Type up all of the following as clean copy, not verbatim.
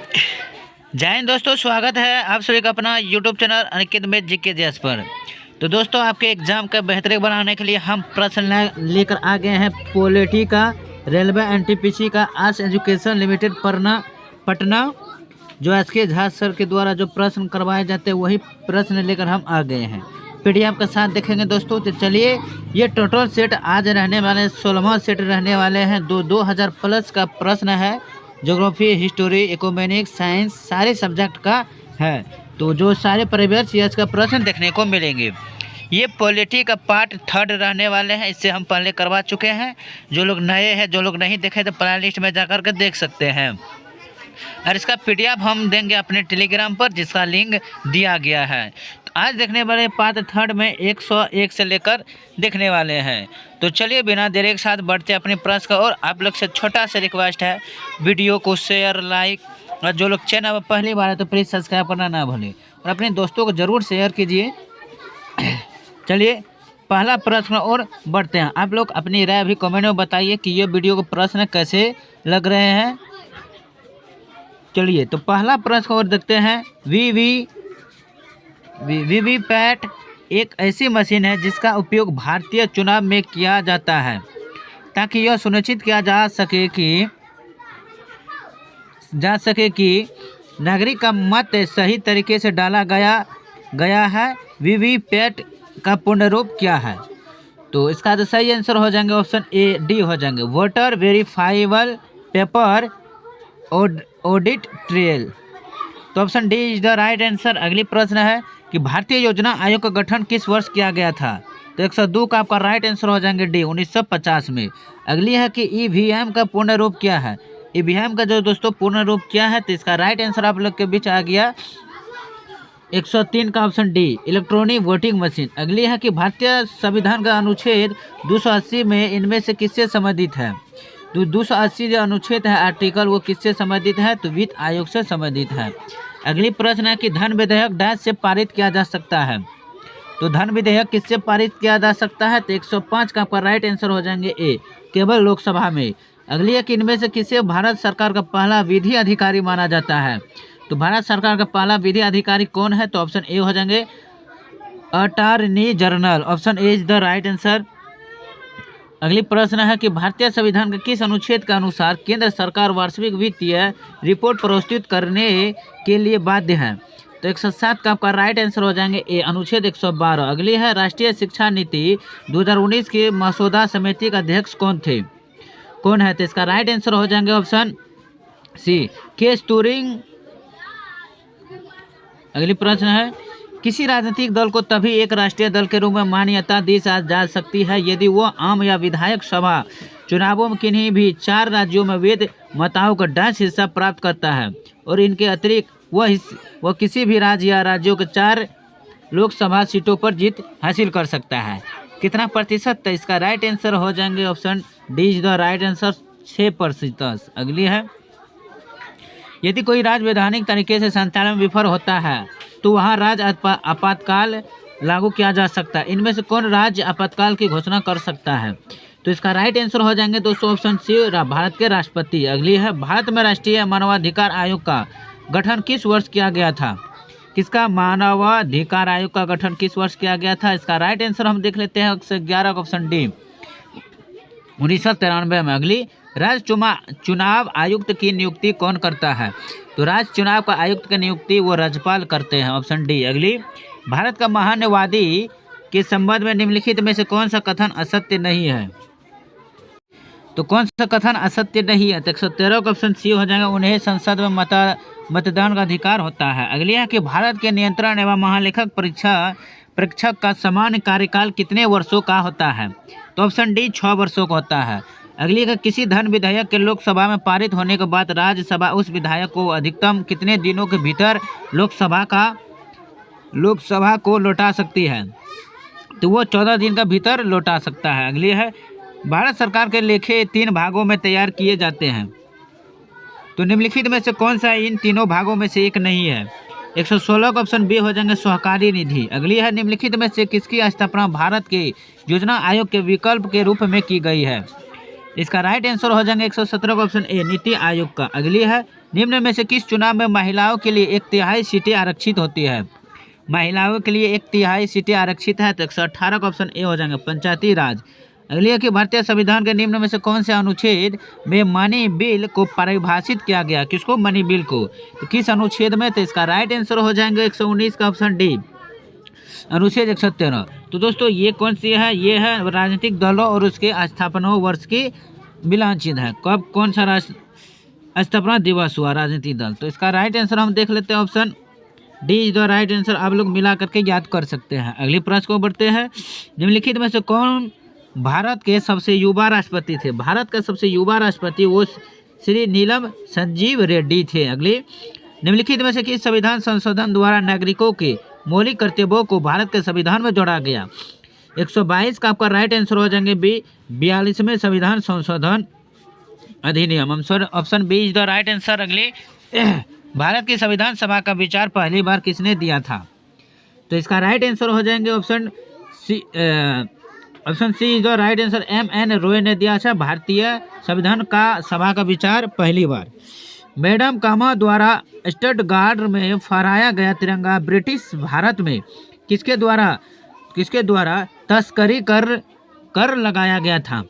जय हिंद दोस्तों, स्वागत है आप सभी का अपना यूट्यूब चैनल अनिकेत में जीके जैस पर। तो दोस्तों, आपके एग्ज़ाम का बेहतरीन बनाने के लिए हम प्रश्न लेकर आ गए हैं पॉलिटी का, रेलवे एनटीपीसी का, आर्ट्स एजुकेशन लिमिटेड पटना। जो एस के झा सर के द्वारा जो प्रश्न करवाए जाते हैं वही प्रश्न लेकर हम आ गए हैं। पीडीएफ के साथ देखेंगे दोस्तों। तो चलिए, ये टोटल सेट आज रहने वाले 16वां सेट रहने वाले हैं। 2000 प्लस का प्रश्न है। ज्योग्राफी, हिस्टोरी, इकोनॉमिक्स, साइंस सारे सब्जेक्ट का है। तो जो सारे प्रीवियस ईयर्स का प्रश्न देखने को मिलेंगे। ये पॉलिटी का पार्ट 3 रहने वाले हैं। इससे हम पहले करवा चुके हैं। जो लोग नए हैं, जो लोग नहीं देखे तो प्ले लिस्ट में जाकर के देख सकते हैं। और इसका पीडीएफ हम देंगे अपने टेलीग्राम पर, जिसका लिंक दिया गया है। तो आज देखने वाले पार्ट 3 में 101 से लेकर देखने वाले हैं। तो चलिए, बिना देरी के साथ बढ़ते अपने प्रश्न का। और आप लोग से छोटा सा रिक्वेस्ट है, वीडियो को शेयर, लाइक, और जो लोग चैनल पर पहली बार है तो प्लीज़ सब्सक्राइब करना ना भूलें और अपने दोस्तों को ज़रूर शेयर कीजिए। चलिए, पहला प्रश्न और बढ़ते हैं। आप लोग अपनी राय भी कमेंट में बताइए कि ये वीडियो को प्रश्न कैसे लग रहे हैं। चलिए, तो पहला प्रश्न और देखते हैं। वीवीपैट एक ऐसी मशीन है जिसका उपयोग भारतीय चुनाव में किया जाता है ताकि यह सुनिश्चित किया जा सके कि नागरिक का मत सही तरीके से डाला गया है। वीवीपैट का पूर्ण रूप क्या है? तो इसका तो सही आंसर हो जाएंगे ऑप्शन ए, डी हो जाएंगे, voter verifiable paper audit trail. तो option D is the right answer. अगली प्रश्न है कि भारतीय योजना आयोग का गठन किस वर्ष किया गया था? तो 102 का आपका राइट आंसर हो जाएंगे डी, 1950 में। अगली है कि ईवीएम का पूर्ण रूप क्या है? ईवीएम का जो दोस्तों पूर्ण रूप क्या है? तो इसका राइट आंसर आप लोग के बीच आ गया 103 का option D, electronic voting machine. अगली है कि भारतीय संविधान का अनुच्छेद 280 में इनमें से किससे संबंधित है? तो 280 जो अनुच्छेद है आर्टिकल, वो किससे संबंधित है? तो वित्त आयोग से संबंधित है। अगली प्रश्न है कि धन विधेयक डैश से पारित किया जा सकता है? तो धन विधेयक किससे पारित किया जा सकता है? तो 105 का आपका राइट आंसर हो जाएंगे ए, केवल लोकसभा में। अगली है कि इनमें से किसे भारत सरकार का पहला विधि अधिकारी माना जाता है? तो भारत सरकार का पहला विधि अधिकारी कौन है? तो ऑप्शन ए हो जाएंगे attorney general. Option A is the right answer. अगली प्रश्न है कि भारतीय संविधान के किस अनुच्छेद के अनुसार केंद्र सरकार वार्षिक वित्तीय रिपोर्ट प्रस्तुत करने के लिए बाध्य है? तो 107 का आपका राइट आंसर हो जाएंगे ए, अनुच्छेद 112। अगली है राष्ट्रीय शिक्षा नीति 2019 की मसौदा समिति का अध्यक्ष कौन है? तो इसका राइट आंसर हो जाएंगे ऑप्शन सी, के स्टूरिंग। अगली प्रश्न है, किसी राजनीतिक दल को तभी एक राष्ट्रीय दल के रूप में मान्यता दी जा सकती है यदि वो आम या विधायक सभा चुनावों में किन्हीं भी 4 राज्यों में वैध मतों का डैश हिस्सा प्राप्त करता है और इनके अतिरिक्त वह किसी भी राज्य या राज्यों के 4 लोकसभा सीटों पर जीत हासिल कर सकता है। कितना प्रतिशत? तो इसका राइट आंसर हो जाएंगे option D is the right answer, 6%। अगली है, यदि कोई राज्य वैधानिक तरीके से संचालन में विफल होता है तो वहाँ राज्य आपातकाल लागू किया जा सकता है। इनमें से कौन राज्य आपातकाल की घोषणा कर सकता है? तो इसका राइट आंसर हो जाएंगे दोस्तों ऑप्शन सी, भारत के राष्ट्रपति। अगली है, भारत में राष्ट्रीय मानवाधिकार आयोग का गठन किस वर्ष किया गया था? किसका मानवाधिकार आयोग का गठन किस वर्ष किया गया था? इसका राइट आंसर हम देख लेते हैं 11 का ऑप्शन डी, 1993 में। अगली, राज्य चुनाव आयुक्त की नियुक्ति कौन करता है? तो राज्य चुनाव का आयुक्त की नियुक्ति वो राज्यपाल करते हैं, ऑप्शन डी। अगली, भारत का महान्यवादी के संबंध में निम्नलिखित में से कौन सा कथन असत्य नहीं है? तो कौन सा कथन असत्य नहीं है? तो 113 का ऑप्शन सी हो जाएगा, उन्हें संसद में मतदान का अधिकार होता है। अगली है कि भारत के नियंत्रण एवं महालेखक परीक्षक का सामान्य कार्यकाल कितने वर्षों का होता है? तो ऑप्शन डी 6 वर्षों का होता है। अगली है, किसी धन विधेयक के लोकसभा में पारित होने के बाद राज्यसभा उस विधेयक को अधिकतम कितने दिनों के भीतर लोकसभा को लौटा सकती है? तो वो 14 दिन का भीतर लौटा सकता है। अगली है, भारत सरकार के लेखे 3 भागों में तैयार किए जाते हैं। तो निम्नलिखित में से कौन सा इन तीनों भागों में से एक नहीं है? 116 का ऑप्शन बी हो जाएंगे, सहकारी निधि। अगली है, निम्नलिखित में से किसकी स्थापना भारत के योजना आयोग के विकल्प के रूप में की गई है? इसका राइट आंसर हो जाएंगे 117 का ऑप्शन ए, नीति आयोग का। अगली है, निम्न में से किस चुनाव में महिलाओं के लिए 1/3 सीटें आरक्षित होती है? महिलाओं के लिए 1/3 सीटें आरक्षित है, तो 118 का ऑप्शन ए हो जाएंगे, पंचायती राज। अगली है कि भारतीय संविधान के निम्न में से कौन से अनुच्छेद में मनी बिल को परिभाषित किया गया? किसको? मनी बिल को। तो किस अनुच्छेद में? तो इसका राइट आंसर हो जाएंगे 119 का ऑप्शन डी, अनुच्छेद 113। तो दोस्तों ये कौन सी है? ये है राजनीतिक दलों और उसके स्थापना वर्ष की मिलानचिन्ह है। कब कौन सा स्थापना दिवस हुआ राजनीतिक दल? तो इसका राइट आंसर हम देख लेते हैं, option D is the right answer. आप लोग मिला करके याद कर सकते हैं। अगली प्रश्न को बढ़ते हैं। निम्नलिखित में से कौन भारत के सबसे युवा राष्ट्रपति थे? भारत का सबसे युवा राष्ट्रपति वो श्री नीलम संजीव रेड्डी थे। अगली, निम्नलिखित में से किस संविधान संशोधन द्वारा नागरिकों के मौलिक कर्तव्यों को भारत के संविधान में जोड़ा गया? 122 का आपका राइट आंसर हो जाएंगे बी, 42वें संविधान संशोधन अधिनियम। Option B is the right answer. अगली, भारत की संविधान सभा का विचार पहली बार किसने दिया था? तो इसका राइट आंसर हो जाएंगे option C. Option C is the right answer, M.N. Roy ने दिया था भारतीय संविधान का सभा का विचार पहली बार। मैडम कामा द्वारा स्टटगार्ड में फहराया गया तिरंगा ब्रिटिश भारत में किसके द्वारा तस्करी कर लगाया गया था?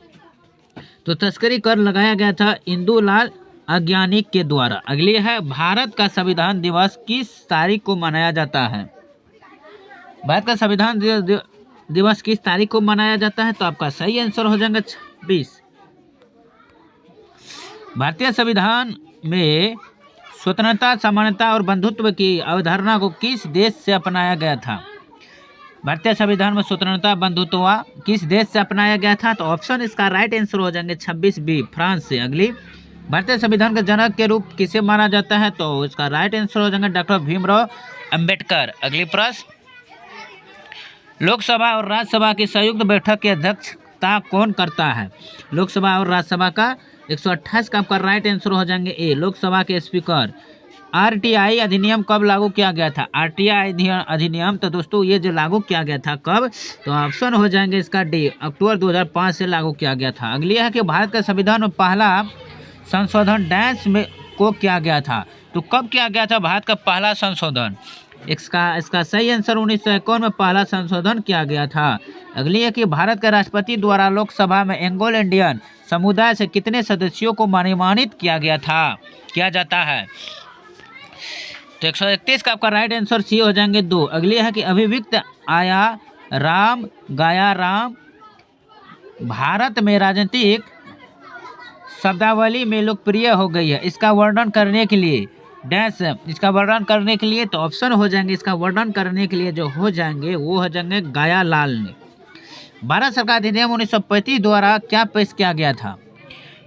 तो तस्करी कर लगाया गया था इंदुलाल अज्ञानिक के द्वारा। अगली है, भारत का संविधान दिवस किस तारीख को मनाया जाता है? भारत का संविधान दिवस किस तारीख को मनाया जाता है? तो आपका सही आंसर हो जाएगा 26। भारतीय संविधान में स्वतंत्रता, समानता और बंधुत्व की अवधारणा को किस देश से अपनाया गया था? भारतीय संविधान में स्वतंत्रता, बंधुत्व किस देश से अपनाया गया था? तो ऑप्शन इसका राइट आंसर हो जाएंगे 26 बी, फ्रांस से। अगली, भारतीय संविधान के जनक के रूप किसे माना जाता है? तो इसका राइट आंसर हो जाएंगे डॉक्टर भीमराव अंबेडकर। अगली प्रश्न, लोकसभा और राज्यसभा की संयुक्त बैठक की अध्यक्षता कौन करता है? लोकसभा और राज्यसभा का 128 का आपका राइट आंसर हो जाएंगे ए, लोकसभा के स्पीकर। RTI अधिनियम कब लागू किया गया था? RTI अधिनियम तो दोस्तों ये जो लागू किया गया था कब? तो ऑप्शन हो जाएंगे इसका डी, अक्टूबर 2005 से लागू किया गया था। अगली है कि भारत का संविधान में पहला संशोधन डैश में को किया गया था? तो कब किया गया था भारत का पहला संशोधन? इसका सही आंसर 1951 में पहला संशोधन किया गया था। अगली है कि भारत के राष्ट्रपति द्वारा लोकसभा में एंग्लो इंडियन समुदाय से कितने सदस्यों को मनमानित किया जाता है? तो 131 का आपका राइट आंसर सी हो जाएंगे 2। अगली है कि अभिव्यक्त आया राम गया राम भारत में राजनीतिक शब्दावली में लोकप्रिय हो गई है। इसका वर्णन करने के लिए डैश, इसका वर्णन करने के लिए तो ऑप्शन हो जाएंगे, इसका वर्णन करने के लिए जो हो जाएंगे वो हो जाएंगे गया लाल ने। भारत सरकार अधिनियम 1935 द्वारा क्या पेश किया गया था?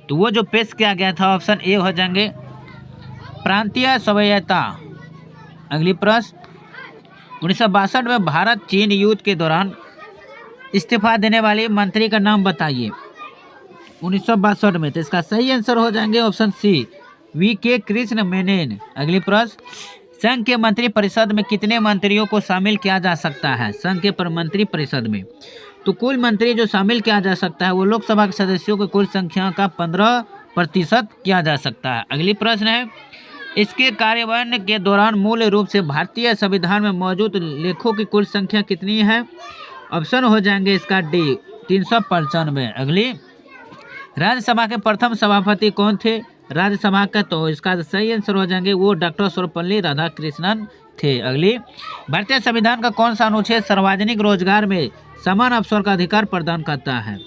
तो वो जो पेश किया गया था ऑप्शन ए हो जाएंगे प्रांतीय स्वायत्तता। अगली प्रश्न, 1962 में भारत चीन युद्ध के दौरान इस्तीफा देने वाले मंत्री का नाम बताइए। 1962 में, तो इसका सही आंसर हो जाएंगे ऑप्शन सी, V.K. कृष्ण मेनन। अगली प्रश्न, संघ के मंत्री परिषद में कितने मंत्रियों को शामिल किया जा सकता है? संघ के मंत्री परिषद में तो कुल मंत्री जो शामिल किया जा सकता है वो लोकसभा के सदस्यों की कुल संख्या का 15% किया जा सकता है। अगली प्रश्न है, इसके कार्यान्वयन के दौरान मूल रूप से भारतीय संविधान में मौजूद लेखों की कुल संख्या कितनी है? ऑप्शन हो जाएंगे इसका डी, 395। अगली, राज्यसभा के प्रथम सभापति कौन थे? राज्यसभा का तो इसका सही आंसर हो जाएंगे वो डॉक्टर सर्वपल्ली राधाकृष्णन थे। अगली, भारतीय संविधान का कौन सा अनुच्छेद सार्वजनिक रोजगार में समान अवसर का अधिकार प्रदान करता है?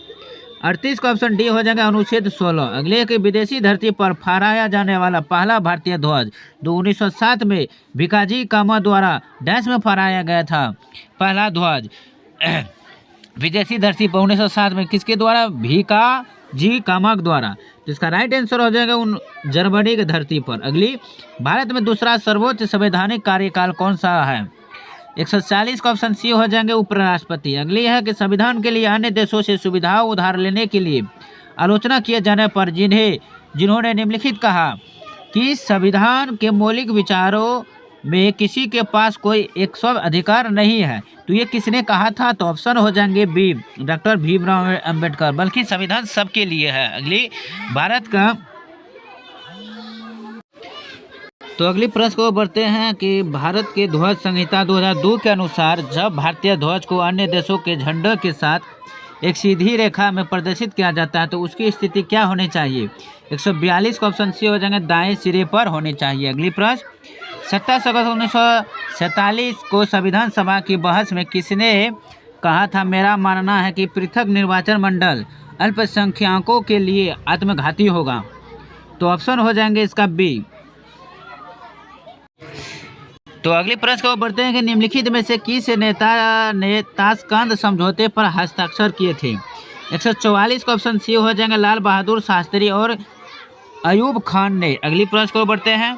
38 का ऑप्शन डी हो जाएगा अनुच्छेद 16। अगले है कि विदेशी धरती पर फहराया जाने वाला पहला भारतीय ध्वज जो 1907 में भिकाजी कामा द्वारा डैश में फहराया गया था। पहला ध्वज विदेशी धरती पर 1907 में किसके द्वारा? भिकाजी कामा द्वारा। तो इसका राइट आंसर हो जाएगा उन जर्मनी की धरती पर। अगली, भारत में दूसरा सर्वोच्च संवैधानिक कार्यकाल कौन सा है? 140 का ऑप्शन सी हो जाएंगे उपराष्ट्रपति। अगली है कि संविधान के लिए अन्य देशों से सुविधाओं उधार लेने के लिए आलोचना किए जाने पर जिन्होंने निम्नलिखित कहा कि संविधान के मौलिक विचारों में किसी के पास कोई एक स्व अधिकार नहीं है, तो ये किसने कहा था? तो ऑप्शन हो जाएंगे बी, डॉक्टर भीमराव अंबेडकर। बल्कि संविधान सबके लिए है। अगली, तो अगली प्रश्न को बढ़ते हैं कि भारत के ध्वज संहिता 2002 के अनुसार जब भारतीय ध्वज को अन्य देशों के झंडों के साथ एक सीधी रेखा में प्रदर्शित किया जाता है तो उसकी स्थिति क्या होनी चाहिए। 142 का ऑप्शन सी हो जाएंगे, दाएं सिरे पर होनी चाहिए। अगली प्रश्न, 27 अगस्त 1947 को संविधान सभा की बहस में किसने कहा था, मेरा मानना है कि पृथक निर्वाचन मंडल अल्पसंख्यकों के लिए आत्मघाती होगा। तो ऑप्शन हो जाएंगे इसका बी। तो अगली प्रश्न को बढ़ते हैं कि निम्नलिखित में से किस नेता ने ताशकंद समझौते पर हस्ताक्षर किए थे। 144 का ऑप्शन सी हो जाएंगे, लाल बहादुर शास्त्री और अयूब खान ने। अगली प्रश्न को बढ़ते हैं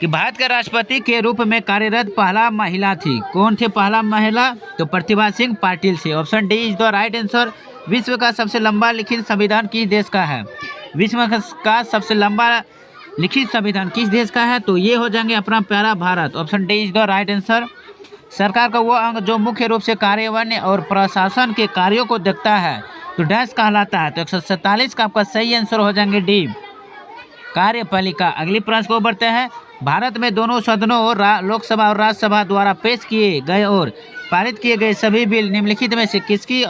कि भारत के राष्ट्रपति के रूप में कार्यरत पहला महिला थी, कौन थे पहला महिला, तो प्रतिभा सिंह पाटिल थी। Option D is the right answer. विश्व का सबसे लंबा लिखित संविधान किस देश का है, विश्व का सबसे लंबा लिखित संविधान किस देश का है, तो ये हो जाएंगे अपना प्यारा Bharat. Option D is the right answer. सरकार का वो अंग जो मुख्य रूप से कार्यान्वयन और प्रशासन के कार्यों को देखता है तो डैश कहलाता है। तो 147 का आपका सही आंसर हो जाएंगे डी, कार्यपालिका। अगली प्रश्न को बढ़ते हैं, भारत में दोनों सदनों लोकसभा और राज्यसभा द्वारा पेश किए गए और पारित किए गए सभी बिल निम्नलिखित में से किसकी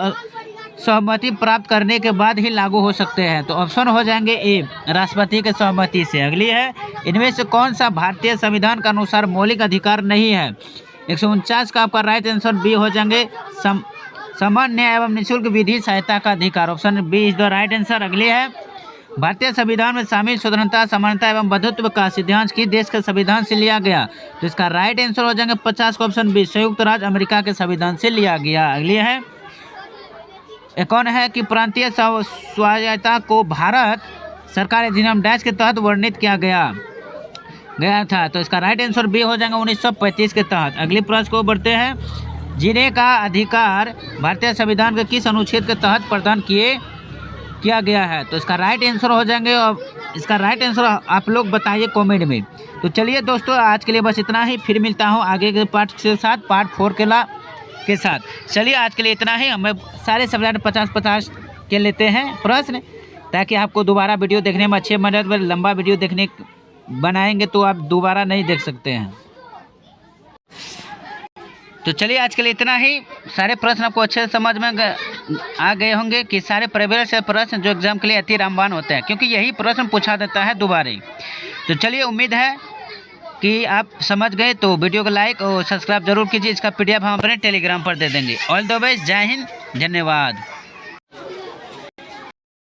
सहमति प्राप्त करने के बाद ही लागू हो सकते हैं। तो ऑप्शन हो जाएंगे ए, राष्ट्रपति के सहमति से। अगली है, इनमें से कौन सा भारतीय संविधान के अनुसार मौलिक अधिकार नहीं है। 149 का आपका राइट आंसर बी हो जाएंगे, सामान्य एवं निःशुल्क विधि सहायता का अधिकार। Option B is the right answer. अगली है, भारतीय संविधान में शामिल स्वतंत्रता, समानता एवं बंधुत्व का सिद्धांत किस देश के संविधान से लिया गया, तो इसका राइट आंसर हो जाएंगे 50 का ऑप्शन बी, संयुक्त राज्य अमेरिका के संविधान से लिया गया। अगली है, कौन है कि प्रांतीय स्वायत्तता को भारत सरकार अधिनियम डैश के तहत वर्णित किया गया था, तो इसका राइट आंसर बी हो जाएगा 1935 के तहत। अगली प्रश्न को बढ़ते हैं, जीने का अधिकार भारतीय संविधान के किस अनुच्छेद के तहत प्रदान किया गया है, तो इसका राइट आंसर हो जाएंगे, और इसका राइट आंसर आप लोग बताइए कमेंट में। तो चलिए दोस्तों, आज के लिए बस इतना ही, फिर मिलता हूँ आगे के पार्ट के साथ, पार्ट 4 के साथ। चलिए आज के लिए इतना ही। हमें सारे सब्जेक्ट 50-50 के लेते हैं प्रश्न, ताकि आपको दोबारा वीडियो देखने में अच्छे मदद में, लंबा वीडियो बनाएंगे तो आप दोबारा नहीं देख सकते हैं। तो चलिए आज के लिए इतना ही। सारे प्रश्न आपको अच्छे समझ में आ गए होंगे कि सारे प्रीवियस से प्रश्न जो एग्जाम के लिए अति रामबाण होते हैं, क्योंकि यही प्रश्न पूछा देता है दोबारा। तो चलिए, उम्मीद है कि आप समझ गए। तो वीडियो को लाइक और सब्सक्राइब जरूर कीजिए। इसका PDF हम अपने टेलीग्राम पर दे देंगे। ऑल द बेस्ट, जय हिंद, धन्यवाद।